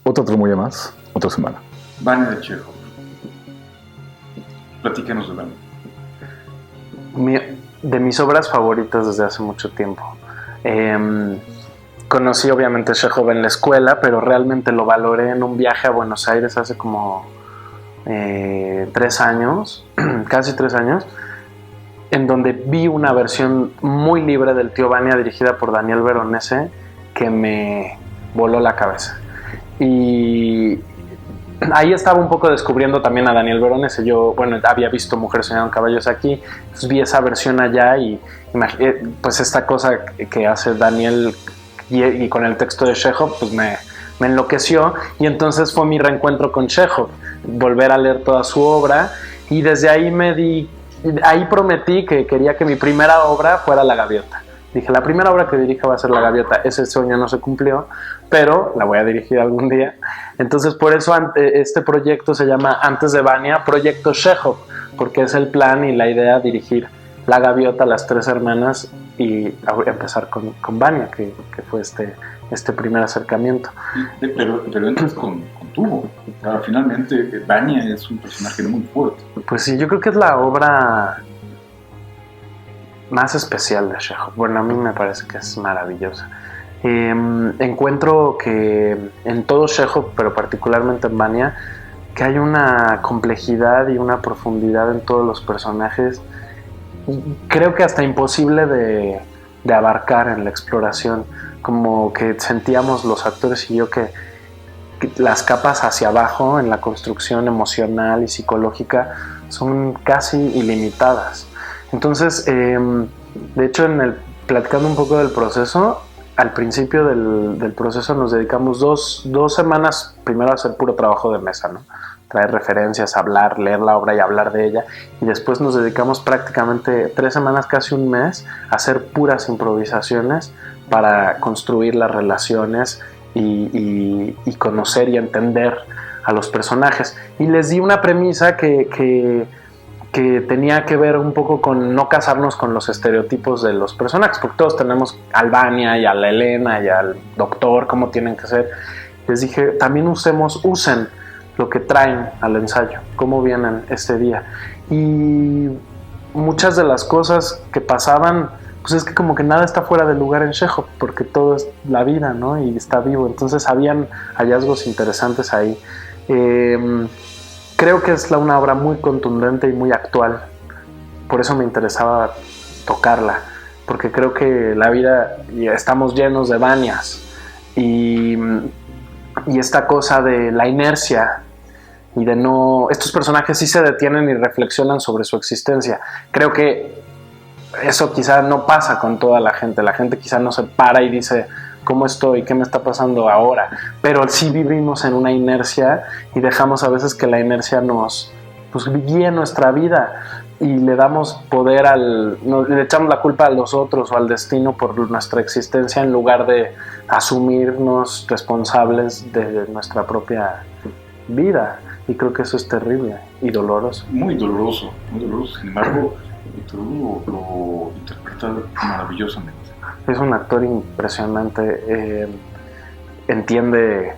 Otra tramoya más, otra semana. Vania de Chekhov. Platícanos de Vania. De mis obras favoritas desde hace mucho tiempo. Conocí obviamente Chekhov en la escuela, pero realmente lo valoré en un viaje a Buenos Aires hace como 3 años, casi 3 años, en donde vi una versión muy libre del Tío Vania dirigida por Daniel Veronese que me voló la cabeza. Y ahí estaba un poco descubriendo también a Daniel Veronese. Yo, había visto Mujer soñando en caballos aquí, pues vi esa versión allá y pues esta cosa que hace Daniel y con el texto de Chekhov, pues me enloqueció, y entonces fue mi reencuentro con Chekhov, volver a leer toda su obra, y desde ahí ahí prometí que quería que mi primera obra fuera La Gaviota. Dije, la primera obra que dirija va a ser La Gaviota. Ese sueño no se cumplió, pero la voy a dirigir algún día. Entonces, por eso este proyecto se llama Antes de Vania, Proyecto Chekhov, porque es el plan y la idea dirigir La Gaviota, Las Tres Hermanas, y empezar con Vania, que fue este primer acercamiento. Pero entras con tubo. Claro, finalmente, Vania es un personaje muy fuerte. Pues sí, yo creo que es la obra más especial de Chekhov. Bueno, a mí me parece que es maravillosa. Encuentro que en todo Chekhov, pero particularmente en Vania, que hay una complejidad y una profundidad en todos los personajes, creo que hasta imposible de abarcar en la exploración. Como que sentíamos los actores y yo que las capas hacia abajo en la construcción emocional y psicológica son casi ilimitadas. Entonces, de hecho, platicando un poco del proceso, al principio del proceso nos dedicamos dos semanas primero a hacer puro trabajo de mesa, ¿no? Traer referencias, hablar, leer la obra y hablar de ella, y después nos dedicamos prácticamente 3 semanas, casi un mes, a hacer puras improvisaciones para construir las relaciones y conocer y entender a los personajes. Y les di una premisa que tenía que ver un poco con no casarnos con los estereotipos de los personajes, porque todos tenemos al Vania y a la Elena y al doctor, cómo tienen que ser. Les dije, también usen lo que traen al ensayo, cómo vienen este día. Y muchas de las cosas que pasaban, pues es que como que nada está fuera de lugar en Chekhov, porque todo es la vida, ¿no? Y está vivo. Entonces habían hallazgos interesantes ahí. Creo que es una obra muy contundente y muy actual. Por eso me interesaba tocarla, porque creo que la vida, y estamos llenos de Vanias, y esta cosa de la inercia y de no... Estos personajes sí se detienen y reflexionan sobre su existencia. Creo que eso quizá no pasa con toda la gente. La gente quizá no se para y dice, ¿cómo estoy? ¿Qué me está pasando ahora? Pero sí vivimos en una inercia y dejamos a veces que la inercia nos guíe nuestra vida, y le damos poder le echamos la culpa a los otros o al destino por nuestra existencia, en lugar de asumirnos responsables de nuestra propia vida. Y creo que eso es terrible y doloroso. Muy doloroso, muy doloroso. Sin embargo, tú lo interpretas maravillosamente. Es un actor impresionante. Entiende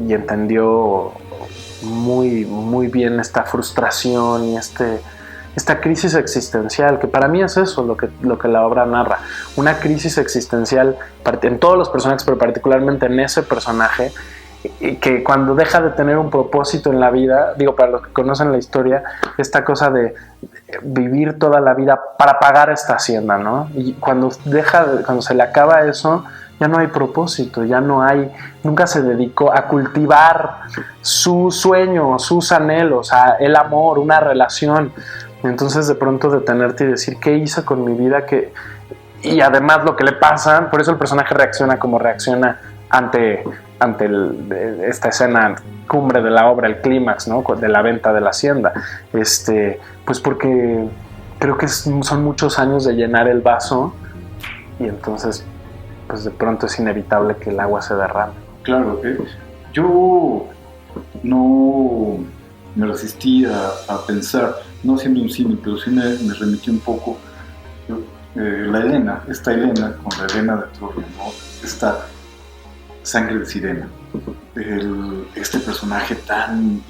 y entendió muy, muy bien esta frustración y esta crisis existencial, que para mí es eso lo que la obra narra. Una crisis existencial en todos los personajes, pero particularmente en ese personaje, que cuando deja de tener un propósito en la vida, digo, para los que conocen la historia, esta cosa de vivir toda la vida para pagar esta hacienda, ¿no? Y cuando se le acaba eso, ya no hay propósito, nunca se dedicó a cultivar sus sueños, sus anhelos, el amor, una relación. Entonces, de pronto detenerte y decir, ¿qué hice con mi vida? Y además lo que le pasa, por eso el personaje reacciona como reacciona ante esta escena cumbre de la obra, el clímax, ¿no? De la venta de la hacienda. Pues porque creo que son muchos años de llenar el vaso, y entonces pues de pronto es inevitable que el agua se derrame. Claro, yo no me resistí a pensar, no haciendo un símil, pero sí me remití un poco esta Elena con la Elena de Troya, ¿no? Esta Sangre de Sirena. Este personaje tan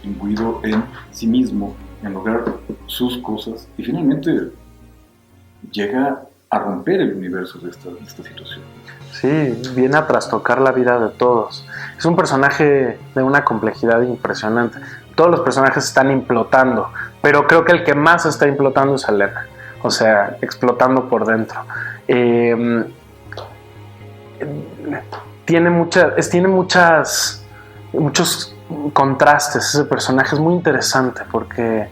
imbuido en sí mismo, en lograr sus cosas, y finalmente llega a romper el universo de esta situación. Sí, viene a trastocar la vida de todos. Es un personaje de una complejidad impresionante. Todos los personajes están implotando, pero creo que el que más está implotando es Elena. O sea, explotando por dentro. Tiene muchos contrastes. Ese personaje es muy interesante porque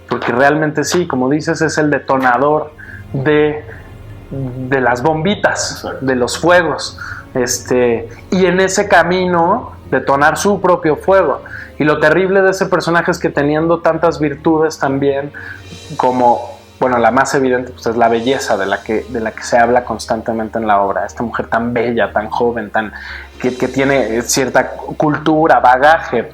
realmente sí, como dices, es el detonador de las bombitas, exacto, de los fuegos, y en ese camino detonar su propio fuego. Y lo terrible de ese personaje es que teniendo tantas virtudes también, como, bueno, la más evidente pues es la belleza de la que se habla constantemente en la obra. Esta mujer tan bella, tan joven, que tiene cierta cultura, bagaje,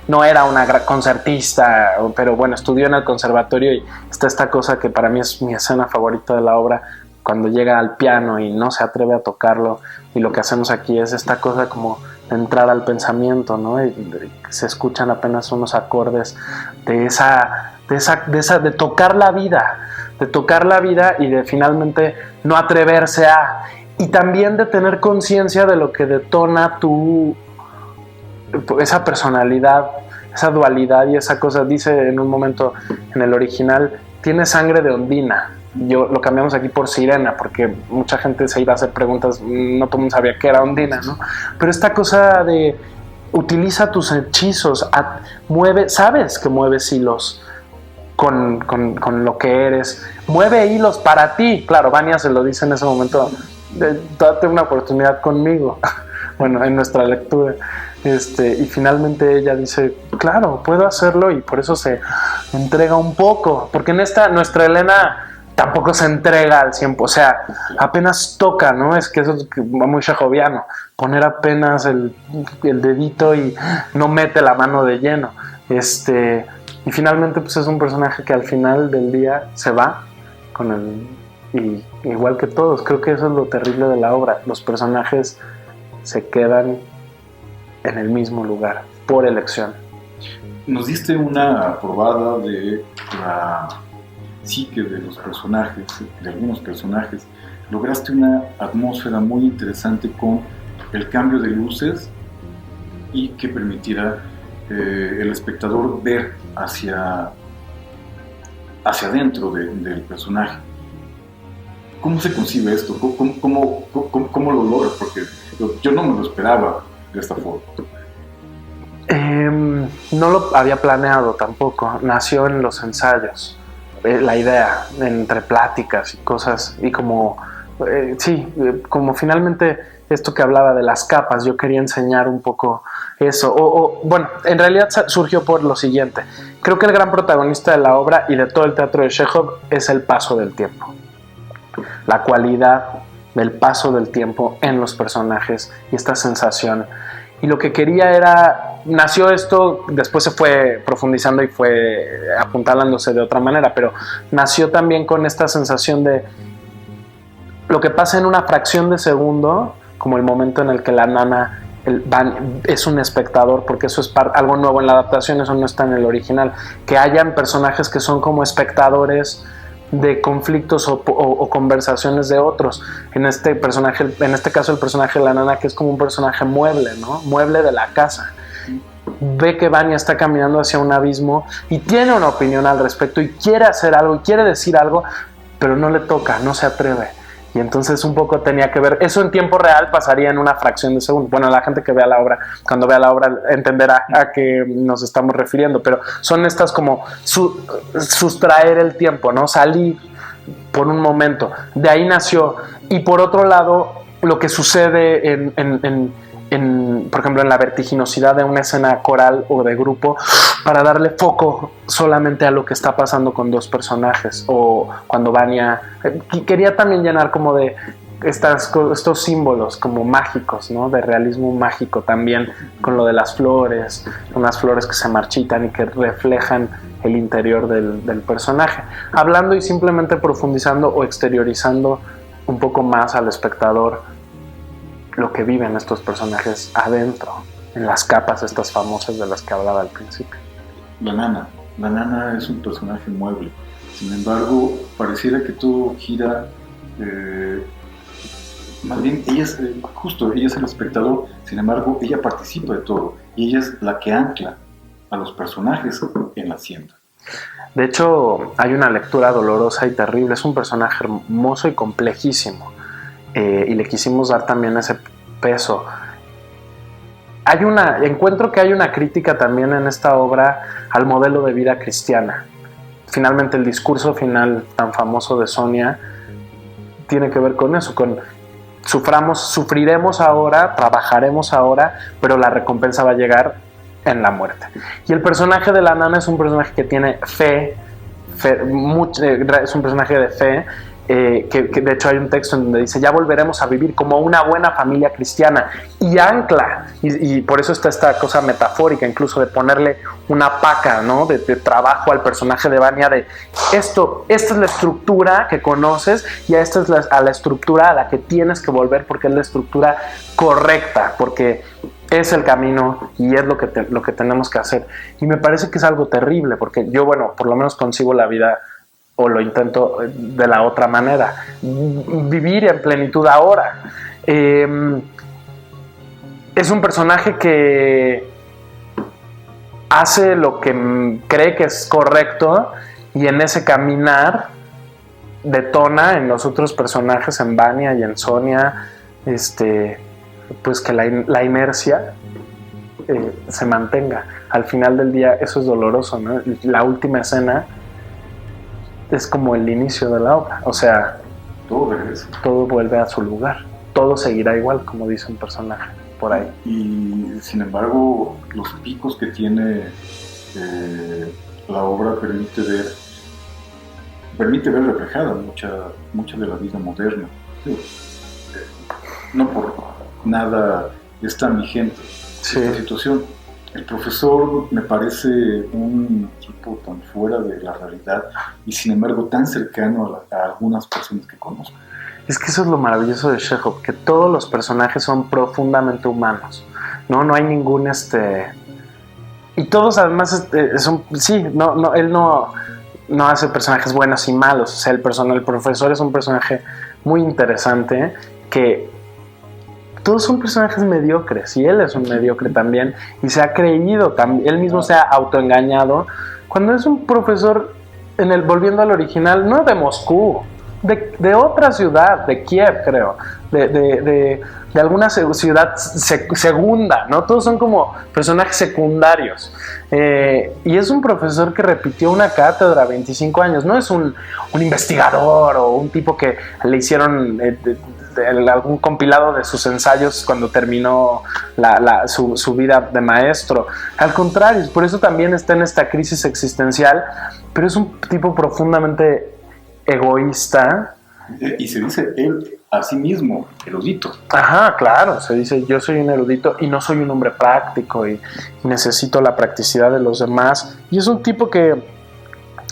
no era una concertista, pero bueno, estudió en el conservatorio, y está esta cosa que para mí es mi escena favorita de la obra, cuando llega al piano y no se atreve a tocarlo, y lo que hacemos aquí es esta cosa como de entrar al pensamiento, ¿no? Y se escuchan apenas unos acordes de tocar la vida y de finalmente no atreverse a, y también de tener conciencia de lo que detona esa personalidad, esa dualidad y esa cosa. Dice en un momento en el original, tiene sangre de Ondina. Yo lo cambiamos aquí por Sirena, porque mucha gente se iba a hacer preguntas, no todo el mundo sabía que era Ondina, ¿no? Pero esta cosa de utiliza tus hechizos, sabes que mueves hilos con lo que eres, mueve hilos para ti. Claro, Vania se lo dice en ese momento, date una oportunidad conmigo, bueno, en nuestra lectura, y finalmente ella dice, claro, puedo hacerlo, y por eso se entrega un poco, porque en nuestra Elena tampoco se entrega al 100%, o sea, apenas toca, ¿no? Es que eso es muy chejoviano, poner apenas el dedito y no mete la mano de lleno, y finalmente pues es un personaje que al final del día se va y igual que todos. Creo que eso es lo terrible de la obra, los personajes se quedan en el mismo lugar por elección. Nos diste una probada de la psique de los personajes, de algunos personajes. Lograste una atmósfera muy interesante con el cambio de luces y que permitiera el espectador ver hacia adentro del personaje. ¿Cómo se concibe esto? ¿Cómo lo logras? Porque yo no me lo esperaba de esta forma. No lo había planeado tampoco, nació en los ensayos, la idea, entre pláticas y cosas, y como finalmente esto que hablaba de las capas, yo quería enseñar un poco eso, bueno, en realidad surgió por lo siguiente. Creo que el gran protagonista de la obra y de todo el teatro de Chekhov es el paso del tiempo, la cualidad del paso del tiempo en los personajes y esta sensación. Y lo que quería nació esto, después se fue profundizando y fue apuntalándose de otra manera, pero nació también con esta sensación de lo que pasa en una fracción de segundo, como el momento en el que la nana es un espectador, porque eso es algo nuevo en la adaptación, eso no está en el original, que hayan personajes que son como espectadores de conflictos o conversaciones de otros. En este caso el personaje de la nana, que es como un personaje mueble, ¿no? Mueble de la casa. Ve que Vania está caminando hacia un abismo y tiene una opinión al respecto y quiere hacer algo y quiere decir algo, pero no le toca, no se atreve. Y entonces un poco tenía que ver, eso en tiempo real pasaría en una fracción de segundo. Bueno, la gente que vea la obra, cuando vea la obra entenderá a qué nos estamos refiriendo, pero son estas como sustraer el tiempo, ¿no? Salir por un momento. De ahí nació. Y por otro lado, lo que sucede por ejemplo, en la vertiginosidad de una escena coral o de grupo, para darle foco solamente a lo que está pasando con dos personajes, o cuando Vania quería también llenar como de estos símbolos como mágicos, ¿no? De realismo mágico también, con lo de las flores, unas flores que se marchitan y que reflejan el interior del personaje, hablando y simplemente profundizando o exteriorizando un poco más al espectador lo que viven estos personajes adentro, en las capas estas famosas de las que hablaba al principio. La nana es un personaje mueble. Sin embargo, pareciera que todo gira, más bien ella es el espectador. Sin embargo, ella participa de todo y ella es la que ancla a los personajes en la hacienda. De hecho, hay una lectura dolorosa y terrible. Es un personaje hermoso y complejísimo, y le quisimos dar también ese peso. Encuentro que hay una crítica también en esta obra al modelo de vida cristiana. Finalmente, el discurso final tan famoso de Sonia tiene que ver con eso, con sufriremos ahora, trabajaremos ahora, pero la recompensa va a llegar en la muerte. Y el personaje de la nana es un personaje que tiene fe, es un personaje de fe, que de hecho hay un texto en donde dice: ya volveremos a vivir como una buena familia cristiana, y ancla, y por eso está esta cosa metafórica incluso de ponerle una paca, ¿no? de trabajo al personaje de Vania, de esta es la estructura que conoces y esta es la estructura a la que tienes que volver, porque es la estructura correcta, porque es el camino y es lo que tenemos que hacer. Y me parece que es algo terrible, porque yo, bueno, por lo menos concibo la vida, o lo intento de la otra manera, vivir en plenitud ahora. Es un personaje que hace lo que cree que es correcto, y en ese caminar detona en los otros personajes, en Vania y en Sonia, pues que la inercia se mantenga. Al final del día eso es doloroso, ¿no? La última escena es como el inicio de la obra, o sea, todo vuelve a su lugar, todo seguirá igual, como dice un personaje por ahí. Y sin embargo, los picos que tiene la obra permite ver reflejada mucha de la vida moderna. No por nada es tan vigente esta situación. El profesor me parece un tipo tan fuera de la realidad y sin embargo tan cercano a algunas personas que conozco. Es que eso es lo maravilloso de Chekhov, que todos los personajes son profundamente humanos, ¿no? No hay ningún y todos además son, sí, él no hace personajes buenos y malos. O sea, el profesor es un personaje muy interesante, que todos son personajes mediocres, y él es un mediocre también, y se ha creído, él mismo se ha autoengañado, cuando es un profesor, volviendo al original, no de Moscú, de otra ciudad, de Kiev, creo, de alguna ciudad segunda, ¿no? Todos son como personajes secundarios, y es un profesor que repitió una cátedra 25 años, no es un investigador o un tipo que le hicieron algún compilado de sus ensayos cuando terminó su vida de maestro. Al contrario, por eso también está en esta crisis existencial, pero es un tipo profundamente egoísta. Y se dice él a sí mismo erudito. Ajá, claro, se dice: yo soy un erudito y no soy un hombre práctico, y necesito la practicidad de los demás. Y es un tipo que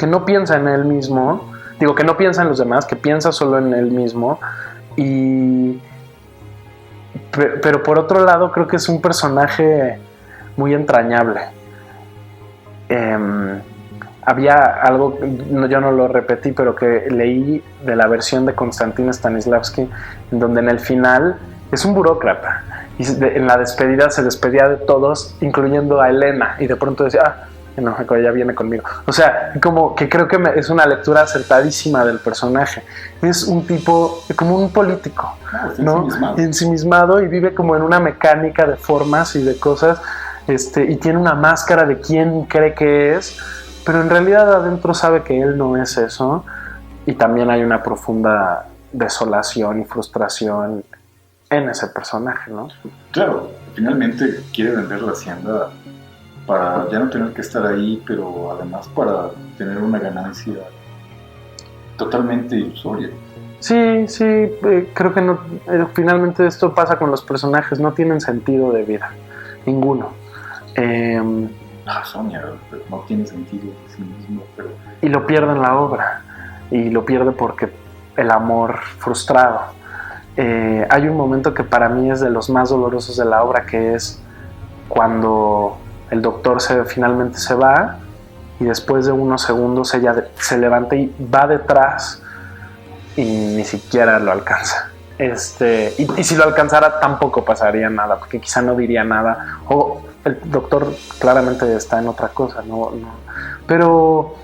no piensa en él mismo, que no piensa en los demás, que piensa solo en él mismo. Pero por otro lado, creo que es un personaje muy entrañable. Había algo, yo no lo repetí, pero que leí de la versión de Konstantin Stanislavski, en donde en el final es un burócrata, y en la despedida se despedía de todos, incluyendo a Elena, y de pronto decía: no, ya viene conmigo. O sea, como que creo que es una lectura acertadísima del personaje. Es un tipo como un político, ¿no? Ensimismado, y vive como en una mecánica de formas y de cosas, y tiene una máscara de quién cree que es, pero en realidad adentro sabe que él no es eso, y también hay una profunda desolación y frustración en ese personaje, ¿no? Claro, finalmente quiere vender la hacienda para ya no tener que estar ahí, pero además para tener una ganancia totalmente ilusoria. Sí, creo que no, finalmente esto pasa con los personajes, no tienen sentido de vida, ninguno. Sonia no tiene sentido de sí mismo, pero... Y lo pierde en la obra, y lo pierde porque el amor frustrado. hay un momento que para mí es de los más dolorosos de la obra, que es cuando el doctor finalmente se va y después de unos segundos ella se levanta y va detrás y ni siquiera lo alcanza. Y si lo alcanzara tampoco pasaría nada, porque quizá no diría nada, o el doctor claramente está en otra cosa, no. Pero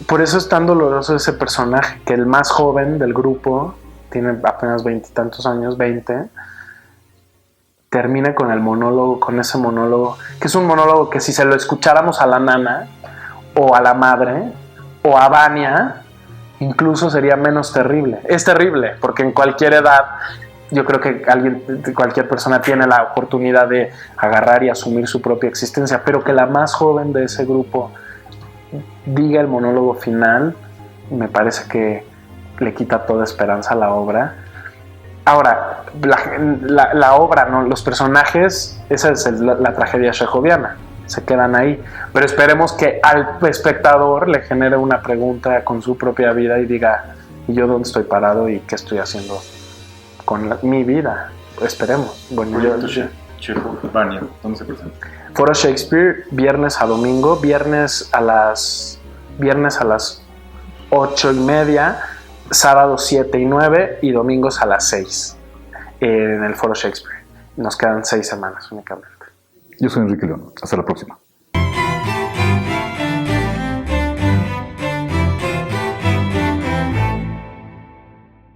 por eso es tan doloroso ese personaje, que el más joven del grupo, tiene apenas 20 y tantos años, 20, termina con el monólogo, con ese monólogo, que es un monólogo que si se lo escucháramos a la nana, o a la madre, o a Vania, incluso sería menos terrible. Es terrible, porque en cualquier edad, yo creo que cualquier persona tiene la oportunidad de agarrar y asumir su propia existencia, pero que la más joven de ese grupo diga el monólogo final, me parece que le quita toda esperanza a la obra. Ahora, la obra, ¿no? Los personajes, esa es la tragedia chejoviana, se quedan ahí, pero esperemos que al espectador le genere una pregunta con su propia vida y diga, ¿y yo dónde estoy parado y qué estoy haciendo con mi vida? Esperemos. Bueno, Chekhov, Vania, ¿dónde se presenta? Foro Shakespeare, viernes a domingo, viernes a las 8:30, sábados 7 y 9 y domingos a las 6 en el Foro Shakespeare. Nos quedan 6 semanas únicamente. Yo soy Enrique León. Hasta la próxima.